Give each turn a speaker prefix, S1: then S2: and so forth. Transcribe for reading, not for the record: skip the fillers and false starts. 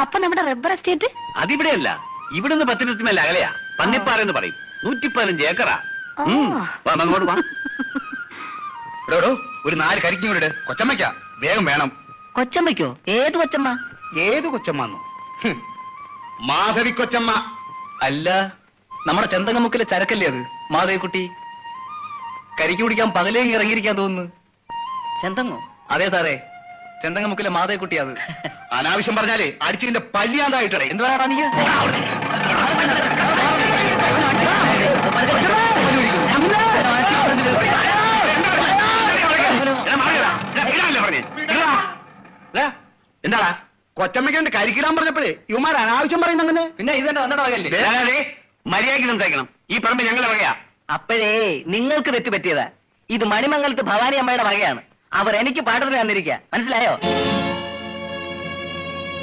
S1: അപ്പൊ നമ്മുടെ rubber estate
S2: അതിവിടെയല്ല, ഇവിടുന്ന് 10 മിനിറ്റ് മേലെ അകലെയാ. പന്നിപ്പാറ എന്ന് പറയും. 115 ഏക്കറാ. അങ്ങോട്ട് വാ.
S3: ഒരു 4 കരിക്കും കൂടെ കൊച്ചമ്മയ്ക്ക വേഗം വേണം.
S1: കൊച്ചമ്മയ്ക്കോ? ഏത് കൊച്ചമ്മ?
S3: ഏത് കൊച്ചമ്മന്നോ? മാധവി കൊച്ചമ്മ.
S4: അല്ല, നമ്മുടെ ചെന്തങ്ങമുക്കിലെ ചരക്കല്ലേ അത് മാധവിക്കുട്ടി? കരിക്ക് കുടിക്കാൻ പകലേങ്ങി ഇറങ്ങിയിരിക്കാൻ തോന്നുന്നു.
S1: ചെന്തങ്ങോ?
S4: അതെ സാറേ, ചെന്തങ്ങമുക്കിലെ മാധവിക്കുട്ടി അത്.
S3: അനാവശ്യം പറഞ്ഞാലേ അടിച്ചിന്റെ പല്ലിയാണ്ടായിട്ടേ.
S4: എന്ത് പറയാടാ നീ?
S2: എന്താടാ
S3: കൊച്ചമ്മയ്ക്ക് കരിക്കിടാൻ പറഞ്ഞപ്പോഴേ ഇവന്മാർ അനാവശ്യം പറയുന്നങ്ങനെ.
S4: പിന്നെ ഇതെന്താ വന്നിടകല്ലേ?
S2: മര്യാദയ്ക്ക് സംസാരിക്കണം. ഈ പറമ്പ് ഞങ്ങളുടെ വകയാ.
S1: അപ്പോഴേ നിങ്ങൾക്ക് തെറ്റ് പറ്റിയതാ. ഇത് മണിമംഗലത്ത് ഭവാനി അമ്മയുടെ വകയാണ്. അവർ എനിക്ക് പാട്ടത്തിന് തന്നിരിക്കുക, മനസ്സിലായോ?